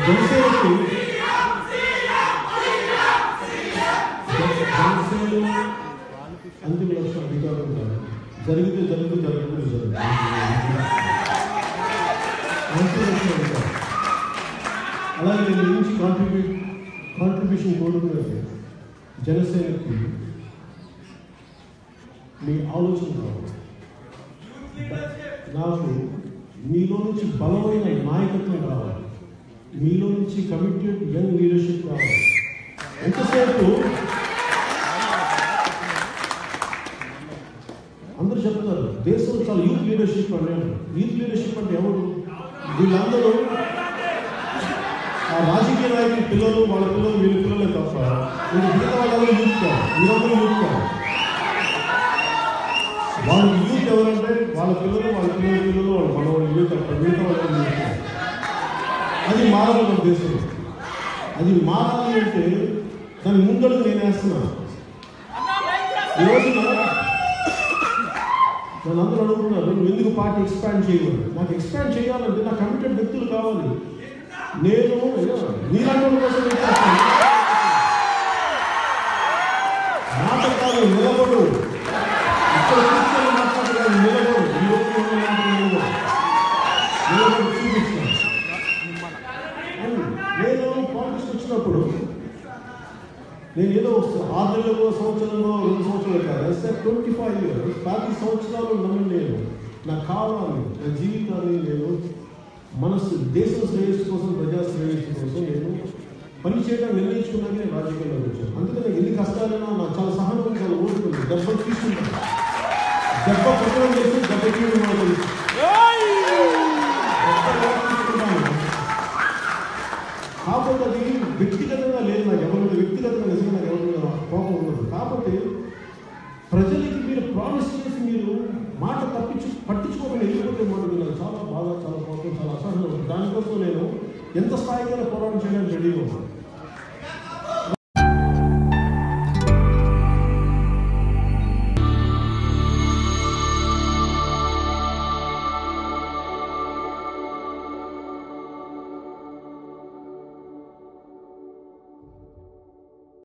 జనసేన అంతిమ లక్ష్యం అధికారం కాదు. జరిగితే జరుగుతుంది, జరగకుండా జరుగుతుంది. అంతిమ లక్ష్యం అధికారం. అలాగే నేను నుంచి కాంట్రిబ్యూషన్ కోరుకున్నది జనసేనకి మీ ఆలోచన కావాలి. నాకు మీలో నుంచి బలమైన నాయకత్వం కావాలి, మీలో నుంచి కమిటెడ్ యంగ్ లీడర్షిప్ కావాలి. ఎంతసేపు అందరూ చెప్తారు దేశంలో చాలా యూత్ లీడర్షిప్ అన్నాడు. యూత్ లీడర్షిప్ అంటే ఎవరు? వీళ్ళందరూ ఆ రాజకీయ నాయకుల పిల్లలు, వాళ్ళ పిల్లలు, వీళ్ళ పిల్లలే తప్ప వీళ్ళు మిగతా వాళ్ళందరూ యూత్ కాదు. వీళ్ళందరూ యూత్ కాదు. వాళ్ళకి యూత్ ఎవరంటే వాళ్ళ పిల్లలు, వాళ్ళ పిల్లలు, వాళ్ళ మనవాళ్ళు యూత్ తప్ప మిగతా వాళ్ళు యూత్ కాదు. అది మారాలి మన దేశంలో. అది మారాలి అంటే దాని ముందడుగు నేను వేస్తున్నాను. ఈ రోజున నన్ను అందరూ అడుగుతున్నారు నువ్వు ఎందుకు పార్టీ ఎక్స్పాండ్ చేయవాలి. నాకు ఎక్స్పాండ్ చేయాలంటే నాకు కమిటెడ్ వ్యక్తులు కావాలి. నేను నీలాంటి కోసం నాటకాలు నిలబడు, ఇక్కడ మాట్లాడలేదు నిలబడు, చూపించాను. నేను పాలిటిక్స్ వచ్చినప్పుడు నేను ఏదో 6 నెలలు, సంవత్సరంలో, 2 సంవత్సరాలు కాదు, 25 years 10 సంవత్సరాలు నన్ను నేను నా కాలాన్ని, నా జీవితాన్ని నేను మనసు దేశ శ్రేయస్సు కోసం, ప్రజా శ్రేయస్సు కోసం నేను పనిచేయడానికి నిర్ణయించుకున్నాక నేను రాజకీయాల్లోకి వచ్చాను. అందుకని ఎన్ని కష్టాలైనా నాకు చాలా సహనం, చాలా ఓడుతుంది. దెబ్బలు తీసుకుంటాను, దెబ్బ ప్రచారం చేసి దెబ్బ తీసుకుంటాను. కాకపోతే అది వ్యక్తిగతంగా లేదు, నాకు ఎవరి వ్యక్తిగతంగా నిజంగా నాకు ఎవరి కోపం ఉండదు. కాబట్టి ప్రజలకి మీరు ప్రామిస్ చేసి మీరు మాట పట్టించుకోకుండా వెళ్ళిపోతే మాట నాకు చాలా బాగా, చాలా కోపం, చాలా అసహనం. దానికోసం నేను ఎంత స్థాయికైనా పోరాటం చేయడానికి రెడీగా ఉన్నాను.